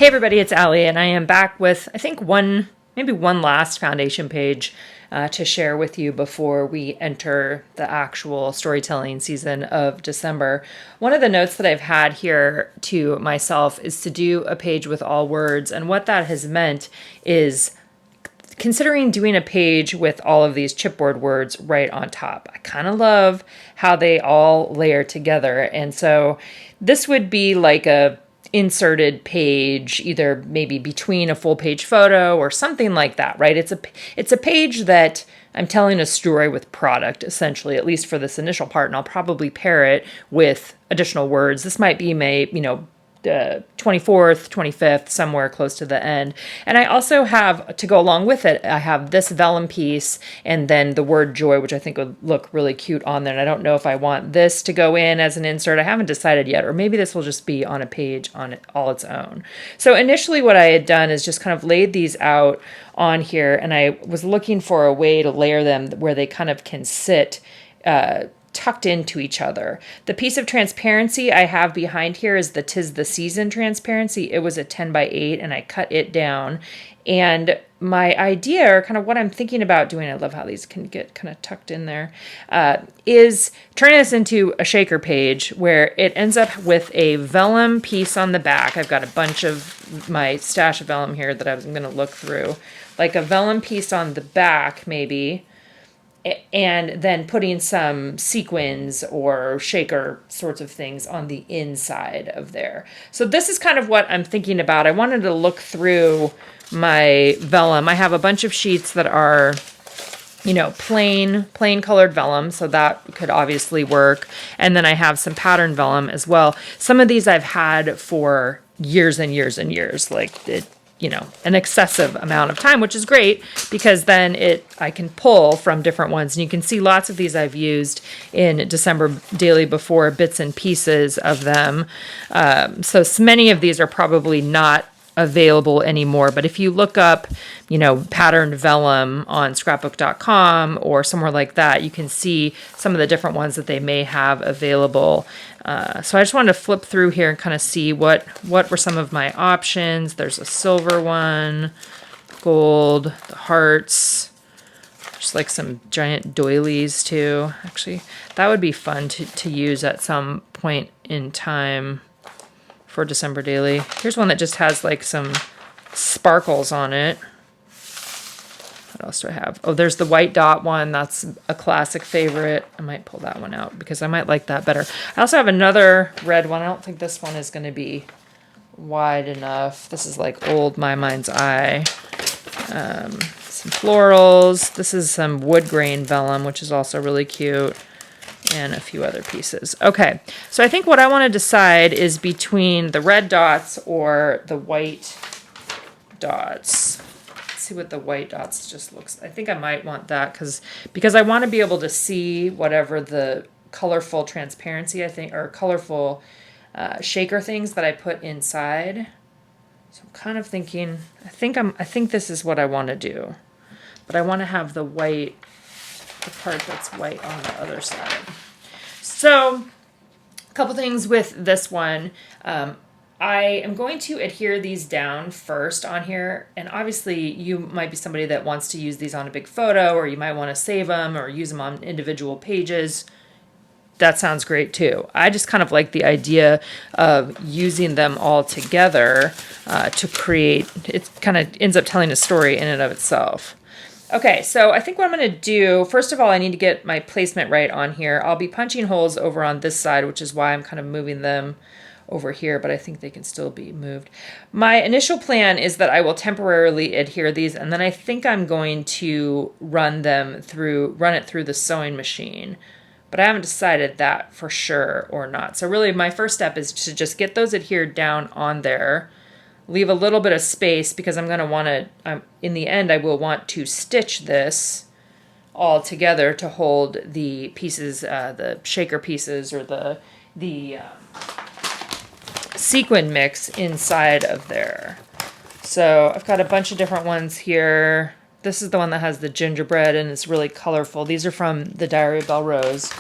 Hey everybody, it's Allie, and I am back with, I think, maybe one last foundation page to share with you before we enter the actual storytelling season of December. One of the notes that I've had here to myself is to do a page with all words, and what that has meant is considering doing a page with all of these chipboard words right on top. I kind of love how they all layer together, and so this would be like a inserted page, either maybe between a full page photo or something like that, right? It's a page that I'm telling a story with product, essentially, at least for this initial part, and I'll probably pair it with additional words. This might be my, 24th, 25th, somewhere close to the end. And I also have, to go along with it, I have this vellum piece and then the word joy, which I think would look really cute on there. And I don't know if I want this to go in as an insert. I haven't decided yet, or maybe this will just be on a page on it all its own. So initially what I had done is just kind of laid these out on here, and I was looking for a way to layer them where they kind of can sit tucked into each other. The piece of transparency I have behind here is the 'Tis the Season transparency. It was a 10 by 8 and I cut it down. And my idea, or kind of what I'm thinking about doing, I love how these can get kind of tucked in there, is turning this into a shaker page where it ends up with a vellum piece on the back. I've got a bunch of my stash of vellum here that I'm going to look through. Like a vellum piece on the back, maybe, and then putting some sequins or shaker sorts of things on the inside of there. So this is kind of what I'm thinking about. I wanted to look through my vellum. I have a bunch of sheets that are, plain colored vellum, so that could obviously work. And then I have some pattern vellum as well. Some of these I've had for years and years and years, an excessive amount of time, which is great because then I can pull from different ones. And you can see lots of these I've used in December Daily before, bits and pieces of them. So many of these are probably not available anymore. But if you look up, patterned vellum on scrapbook.com or somewhere like that, you can see some of the different ones that they may have available. So I just wanted to flip through here and kind of see what were some of my options. There's a silver one, gold, the hearts, just like some giant doilies too. Actually, that would be fun to use at some point in time for December Daily. Here's one that just has like some sparkles on it. What else do I have? Oh, there's the white dot one. That's a classic favorite. I might pull that one out because I might like that better. I also have another red one. I don't think this one is going to be wide enough. This is like old My Mind's Eye. Some florals. This is some wood grain vellum, which is also really cute. And a few other pieces. Okay, so I think what I want to decide is between the red dots or the white dots. Let's see what the white dots just looks. I think I might want that because I want to be able to see whatever the colorful transparency, I think, or colorful shaker things that I put inside. So I'm kind of thinking, I think this is what I want to do, but I want to have the part that's white on the other side. So a couple things with this one. I am going to adhere these down first on here. And obviously you might be somebody that wants to use these on a big photo, or you might want to save them or use them on individual pages. That sounds great too. I just kind of like the idea of using them all together to create, it kind of ends up telling a story in and of itself. Okay, so I think what I'm going to do, first of all, I need to get my placement right on here. I'll be punching holes over on this side, which is why I'm kind of moving them over here, but I think they can still be moved. My initial plan is that I will temporarily adhere these, and then I think I'm going to run it through the sewing machine, but I haven't decided that for sure or not. So really my first step is to just get those adhered down on there. Leave a little bit of space because I'm going to want to, in the end, I will want to stitch this all together to hold the pieces, the shaker pieces or the sequin mix inside of there. So I've got a bunch of different ones here. This is the one that has the gingerbread and it's really colorful. These are from the Diary of Belle Rose.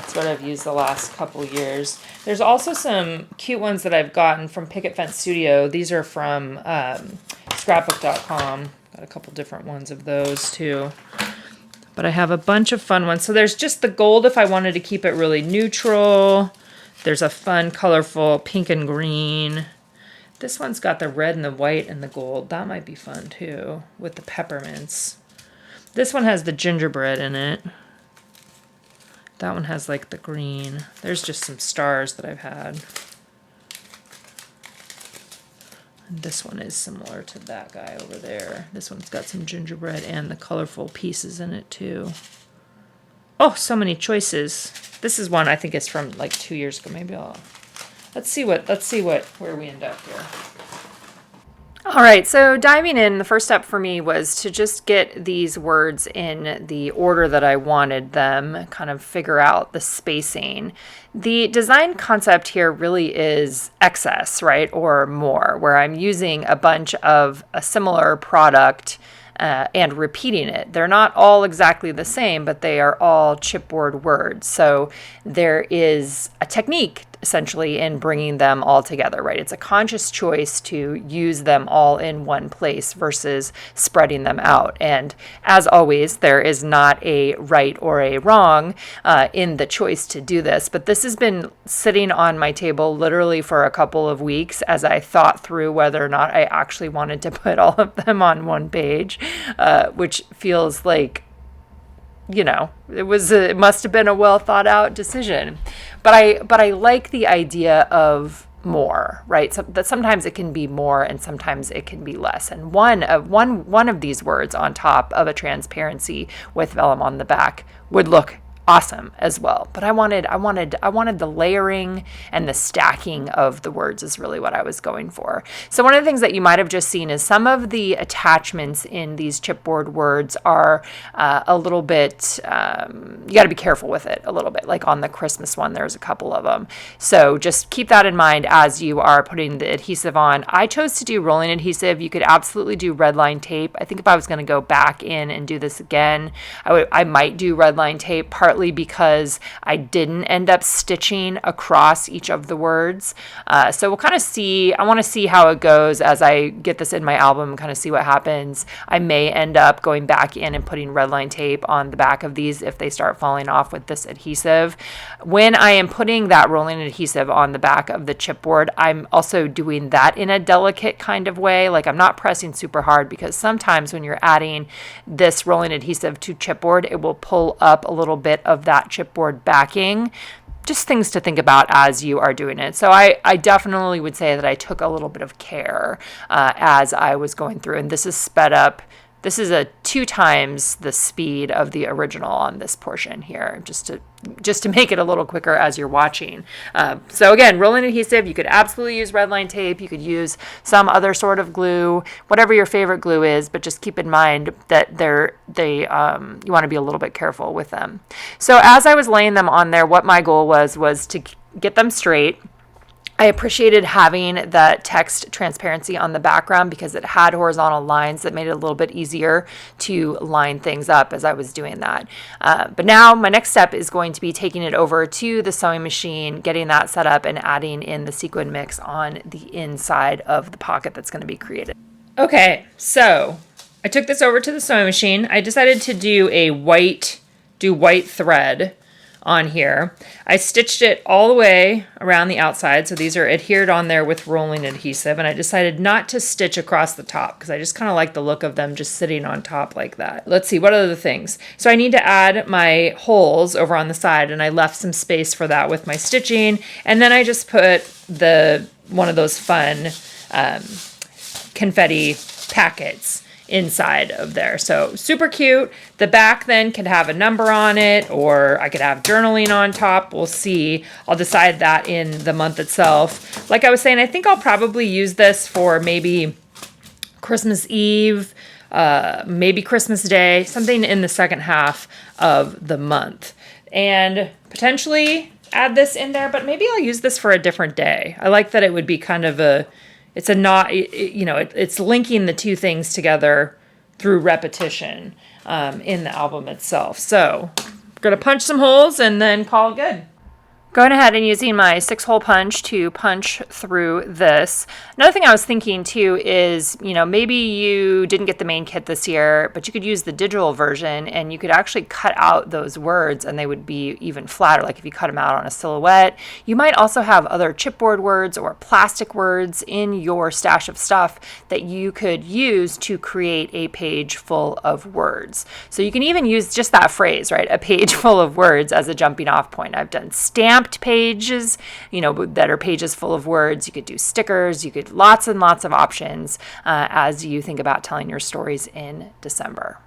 That's what I've used the last couple years. There's also some cute ones that I've gotten from Picket Fence Studio. These are from scrapbook.com. Got a couple different ones of those too. But I have a bunch of fun ones. So there's just the gold if I wanted to keep it really neutral. There's a fun, colorful pink and green. This one's got the red and the white and the gold. That might be fun too, with the peppermints. This one has the gingerbread in it. That one has like the green. There's just some stars that I've had. And this one is similar to that guy over there. This one's got some gingerbread and the colorful pieces in it too. Oh, so many choices. This is one I think is from like 2 years ago. Maybe let's see where we end up here. All right, so diving in, the first step for me was to just get these words in the order that I wanted them, kind of figure out the spacing. The design concept here really is excess, right, or more, where I'm using a bunch of a similar product and repeating it. They're not all exactly the same, but they are all chipboard words. So there is a technique essentially in bringing them all together, right? It's a conscious choice to use them all in one place versus spreading them out. And as always, there is not a right or a wrong in the choice to do this, but this has been sitting on my table literally for a couple of weeks as I thought through whether or not I actually wanted to put all of them on one page, which feels like, you know, it must have been a well thought out decision. But I like the idea of more, right? So that sometimes it can be more and sometimes it can be less. And one of these words on top of a transparency with vellum on the back would look awesome as well. But I wanted the layering and the stacking of the words is really what I was going for. So one of the things that you might have just seen is some of the attachments in these chipboard words are a little bit, you got to be careful with it a little bit. Like on the Christmas one, there's a couple of them. So just keep that in mind as you are putting the adhesive on. I chose to do rolling adhesive. You could absolutely do red line tape. I think if I was going to go back in and do this again, I might do red line tape, partly because I didn't end up stitching across each of the words. So we'll kind of see, I want to see how it goes as I get this in my album, kind of see what happens. I may end up going back in and putting red line tape on the back of these if they start falling off with this adhesive. When I am putting that rolling adhesive on the back of the chipboard, I'm also doing that in a delicate kind of way. Like I'm not pressing super hard because sometimes when you're adding this rolling adhesive to chipboard, it will pull up a little bit of that chipboard backing. Just things to think about as you are doing it. So I definitely would say that I took a little bit of care as I was going through, and this is sped up. This is a 2 times the speed of the original on this portion here, just to make it a little quicker as you're watching. So again, rolling adhesive, you could absolutely use red line tape. You could use some other sort of glue, whatever your favorite glue is, but just keep in mind that you want to be a little bit careful with them. So as I was laying them on there, what my goal was to get them straight. I appreciated having that text transparency on the background because it had horizontal lines that made it a little bit easier to line things up as I was doing that. But now my next step is going to be taking it over to the sewing machine, getting that set up and adding in the sequin mix on the inside of the pocket that's going to be created. Okay, so I took this over to the sewing machine. I decided to do white thread on here. I stitched it all the way around the outside, so these are adhered on there with rolling adhesive, and I decided not to stitch across the top because I just kind of like the look of them just sitting on top like that. Let's see, what other things? So I need to add my holes over on the side, and I left some space for that with my stitching, and then I just put one of those fun confetti packets inside of there. So super cute. The back then could have a number on it, or I could have journaling on top. We'll see. I'll decide that in the month itself. Like I was saying, I think I'll probably use this for maybe Christmas Eve, maybe Christmas Day, something in the second half of the month. And potentially add this in there, but maybe I'll use this for a different day. I like that it would be kind of it's linking the two things together through repetition in the album itself. So Gonna punch some holes and then call it good. Going ahead and using my 6-hole punch to punch through this. Another thing I was thinking too is, maybe you didn't get the main kit this year, but you could use the digital version and you could actually cut out those words and they would be even flatter, like if you cut them out on a silhouette. You might also have other chipboard words or plastic words in your stash of stuff that you could use to create a page full of words. So you can even use just that phrase, right? A page full of words as a jumping off point. I've done stamped pages, that are pages full of words. You could do stickers. You could lots and lots of options as you think about telling your stories in December.